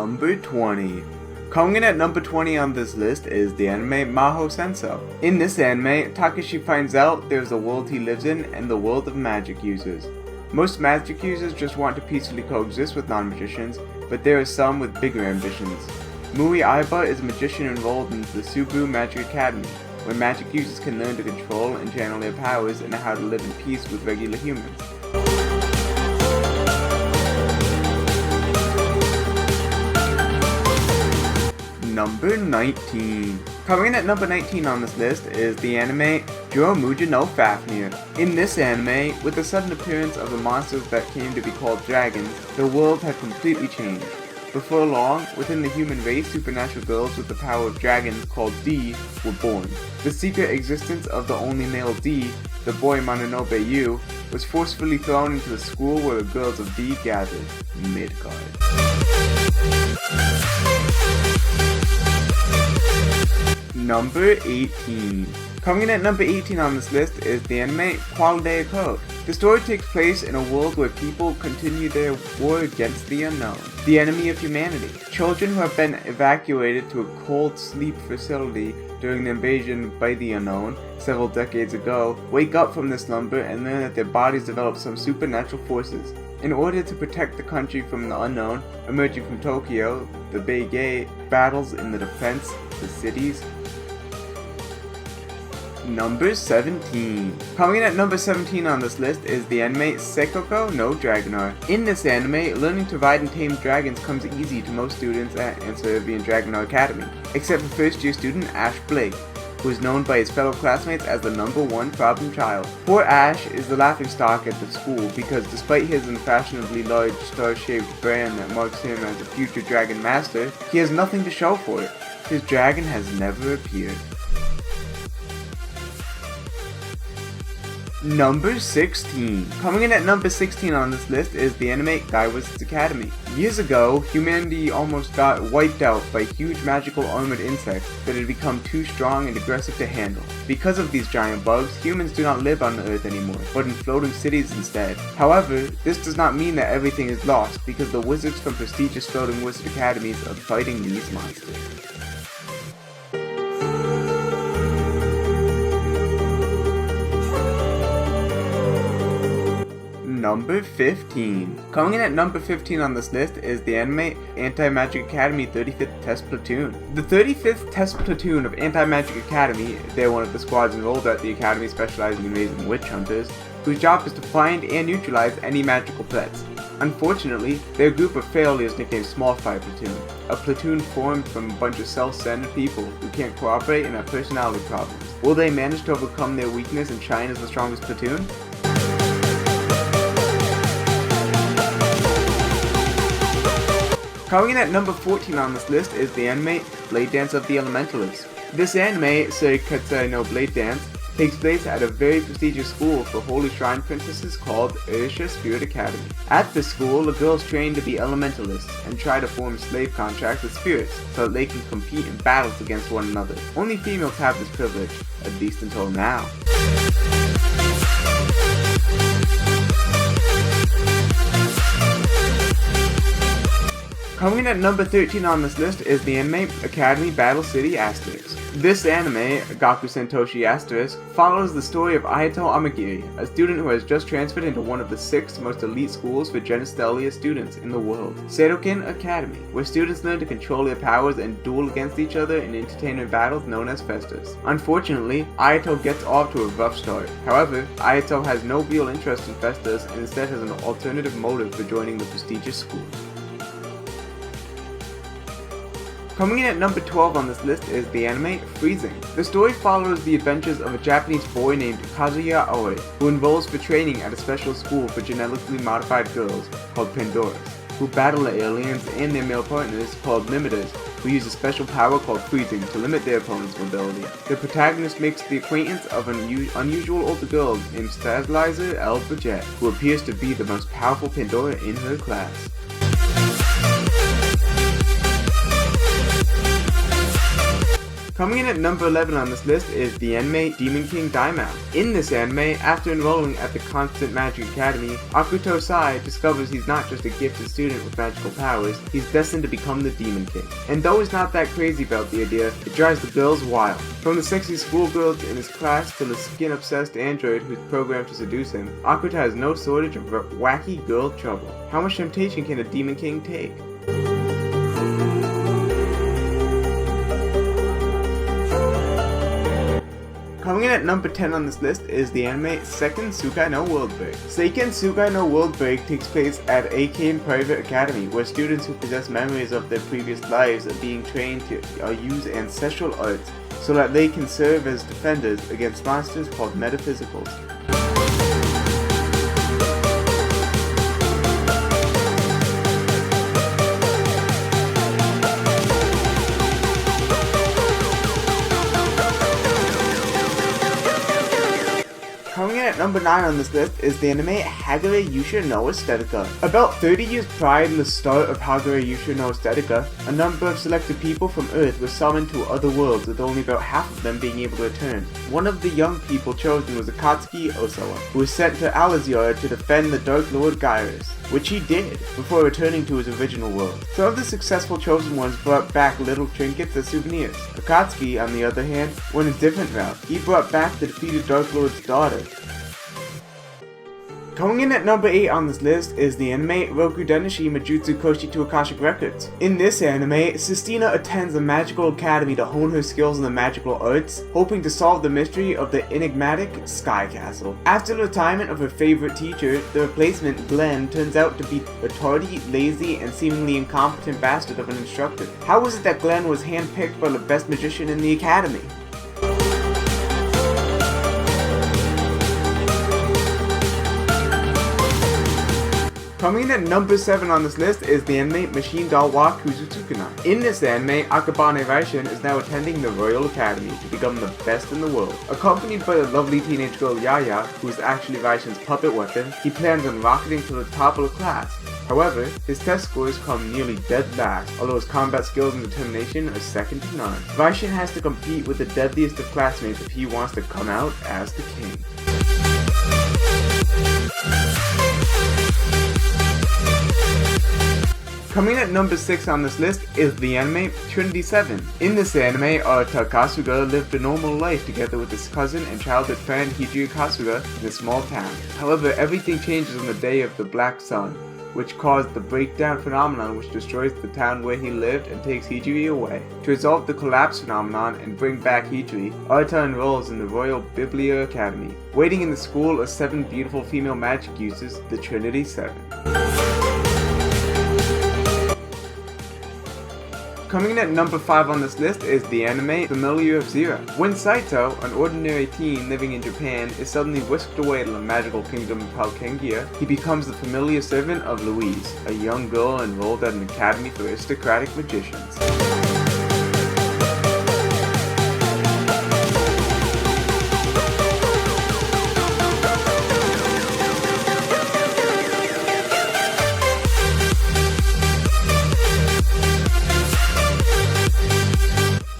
Number 20. Coming in at number 20 on this list is the anime Mahou Senso. In this anime, Takeshi finds out there's a world he lives in and the world of magic users. Most magic users just want to peacefully coexist with non-magicians, but there are some with bigger ambitions. Mui Aiba is a magician enrolled in the Subaru Magic Academy, where magic users can learn to control and channel their powers and how to live in peace with regular humans. Number 19. Coming in at number 19 on this list is the anime Jomuja no Fafnir. In this anime, with the sudden appearance of the monsters that came to be called dragons, the world had completely changed. Before long, within the human race, supernatural girls with the power of dragons called D were born. The secret existence of the only male D, the boy Mononobe Yu, was forcefully thrown into the school where the girls of D gathered, Midgard. Number 18. Coming in at number 18 on this list is the anime ᴄՂᴇᴄධ. The story takes place in a world where people continue their war against the unknown, the enemy of humanity. Children who have been evacuated to a cold sleep facility during the invasion by the unknown several decades ago wake up from this slumber and learn that their bodies develop some supernatural forces. In order to protect the country from the unknown, emerging from Tokyo, the Bay Gate battles in the defense of the cities. Number 17. Coming in at number 17 on this list is the anime Seikoko no Dragonar. In this anime, learning to ride and tame dragons comes easy to most students at Anserivian Dragonar Academy, except for first year student Ash Blake, who is known by his fellow classmates as the number one problem child. Poor Ash is the laughingstock at the school because despite his unfashionably large star-shaped brand that marks him as a future dragon master, he has nothing to show for it. His dragon has never appeared. Number 16. Coming in at number 16 on this list is the anime Gaiwa's Academy. Years ago, humanity almost got wiped out by huge magical armored insects that had become too strong and aggressive to handle. Because of these giant bugs, humans do not live on the Earth anymore, but in floating cities instead. However, this does not mean that everything is lost, because the wizards from prestigious floating wizard academies are fighting these monsters. Number 15. Coming in at number 15 on this list is the anime Anti-Magic Academy 35th Test Platoon. The 35th Test Platoon of Anti-Magic Academy, they're one of the squads enrolled at the academy specializing in raising witch hunters, whose job is to find and neutralize any magical threats. Unfortunately, their group of failures nicknamed Small Fire Platoon, a platoon formed from a bunch of self-centered people who can't cooperate and have personality problems. Will they manage to overcome their weakness and shine as the strongest platoon? Coming in at number 14 on this list is the anime Blade Dance of the Elementalists. This anime, ᴄဃᴇᴄධ no Blade Dance, takes place at a very prestigious school for holy shrine princesses called Erisha Spirit Academy. At this school, the girls train to be elementalists and try to form slave contracts with spirits so that they can compete in battles against one another. Only females have this privilege, at least until now. Coming in at number 13 on this list is the anime Academy Battle City Asterisk. This anime, Gaku Sentoshi Asterisk, follows the story of Ayato Amagiri, a student who has just transferred into one of the 6 most elite schools for Genestelia students in the world, Seidoken Academy, where students learn to control their powers and duel against each other in entertainment battles known as festas. Unfortunately, Ayato gets off to a rough start. However, Ayato has no real interest in festas and instead has an alternative motive for joining the prestigious school. Coming in at number 12 on this list is the anime Freezing. The story follows the adventures of a Japanese boy named Kazuya Aoi, who enrolls for training at a special school for genetically modified girls called Pandoras, who battle the aliens and their male partners called Limiters, who use a special power called Freezing to limit their opponent's mobility. The protagonist makes the acquaintance of an unusual older girl named Stabilizer L. Budget, who appears to be the most powerful Pandora in her class. Coming in at number 11 on this list is the anime Demon King Daimao. In this anime, after enrolling at the Constant Magic Academy, Akuto Sai discovers he's not just a gifted student with magical powers, he's destined to become the Demon King. And though he's not that crazy about the idea, it drives the girls wild. From the sexy schoolgirls in his class to the skin-obsessed android who's programmed to seduce him, Akuto has no shortage of wacky girl trouble. How much temptation can a Demon King take? Coming in at number 10 on this list is the anime Seiken Tsukai no World Break. Seiken Tsukai no World Break takes place at Aiken Private Academy, where students who possess memories of their previous lives are being trained to use ancestral arts so that they can serve as defenders against monsters called metaphysicals. Coming in at number 9 on this list is the anime ᴄဃᴇᴄᴄ no Aesthetica. About 30 years prior to the start of ᴄဃᴇᴄᴄ no Aesthetica, a number of selected people from Earth were summoned to other worlds, with only about half of them being able to return. One of the young people chosen was Akatsuki Osawa, who was sent to Alazyar to defend the Dark Lord Gyrus, which he did, before returning to his original world. Some of the successful chosen ones brought back little trinkets as souvenirs. Akatsuki, on the other hand, went a different route. He brought back the defeated Dark Lord's daughter. Coming in at number 8 on this list is the anime Roku Denshi Majutsu Koshi to Akashic Records. In this anime, Sistina attends a magical academy to hone her skills in the magical arts, hoping to solve the mystery of the enigmatic Sky Castle. After the retirement of her favorite teacher, the replacement, Glenn, turns out to be a tardy, lazy, and seemingly incompetent bastard of an instructor. How was it that Glenn was handpicked by the best magician in the academy? Coming in at number 7 on this list is the anime Machine Doll wa Kuzutsukuna. In this anime, Akabane Raishin is now attending the Royal Academy to become the best in the world. Accompanied by the lovely teenage girl Yaya, who is actually Raishin's puppet weapon, he plans on rocketing to the top of the class. However, his test scores come nearly dead last, although his combat skills and determination are second to none. Raishin has to compete with the deadliest of classmates if he wants to come out as the king. Coming at number 6 on this list is the anime Trinity 7. In this anime, Arata Kasuga lived a normal life together with his cousin and childhood friend Hijiri Kasuga in a small town. However, everything changes on the day of the Black Sun, which caused the breakdown phenomenon which destroys the town where he lived and takes Hijiri away. To resolve the collapse phenomenon and bring back Hijiri, Arata enrolls in the Royal Biblia Academy. Waiting in the school are 7 beautiful female magic users, the Trinity 7. Coming in at number 5 on this list is the anime Familiar of Zero. When Saito, an ordinary teen living in Japan, is suddenly whisked away to the magical kingdom of Palkengia, he becomes the familiar servant of Louise, a young girl enrolled at an academy for aristocratic magicians.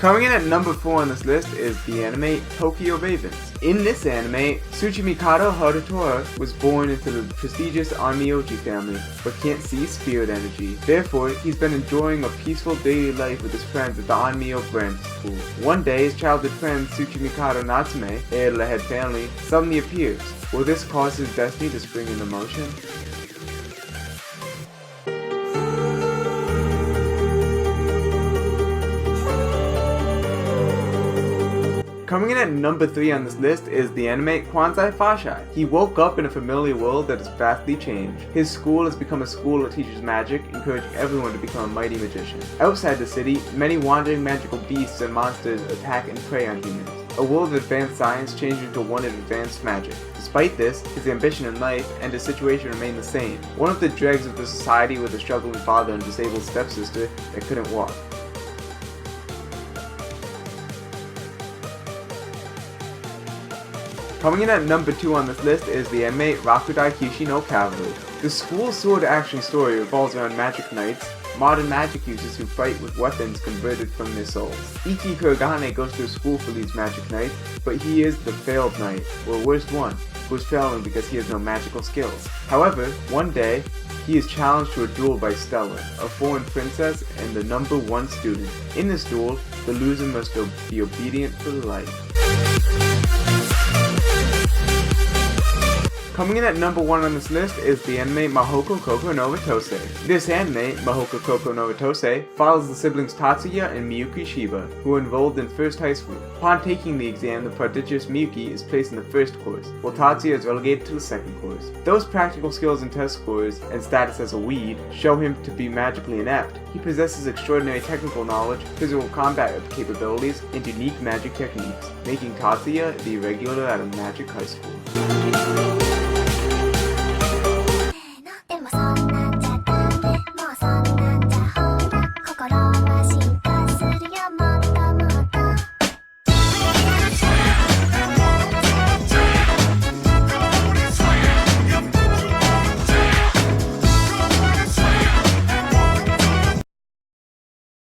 Coming in at number 4 on this list is the anime Tokyo Ravens. In this anime, Tsuchimikado Harutori was born into the prestigious Onmyoji family, but can't see spirit energy. Therefore, he's been enjoying a peaceful daily life with his friends at the Onmyo branch school. One day, his childhood friend Tsuchimikado Natsume, heir to the head family, suddenly appears. Will this cause his destiny to spring into motion? Coming in at number 3 on this list is the anime Kwanzai Fashai. He woke up in a familiar world that has vastly changed. His school has become a school that teaches magic, encouraging everyone to become a mighty magician. Outside the city, many wandering magical beasts and monsters attack and prey on humans. A world of advanced science changed into one of advanced magic. Despite this, his ambition in life and his situation remain the same. One of the dregs of the society with a struggling father and disabled stepsister that couldn't walk. Coming in at number 2 on this list is the anime Rakudai Kishi no Cavalry. The school sword action story revolves around magic knights, modern magic users who fight with weapons converted from their souls. Iki Kuragane goes through school for these magic knights, but he is the failed knight, or worst one, who is failing because he has no magical skills. However, one day, he is challenged to a duel by Stella, a foreign princess and the number 1 student. In this duel, the loser must be obedient for life. Coming in at number 1 on this list is the anime ᴄღᴇᴄධ no Vatose. This anime, ᴄღᴇᴄධ no Vatose, follows the siblings Tatsuya and Miyuki Shiba, who are enrolled in first high school. Upon taking the exam, the prodigious Miyuki is placed in the first course, while Tatsuya is relegated to the second course. Those practical skills and test scores, and status as a weed, show him to be magically inept. He possesses extraordinary technical knowledge, physical combat capabilities, and unique magic techniques, making Tatsuya the regular at a magic high school.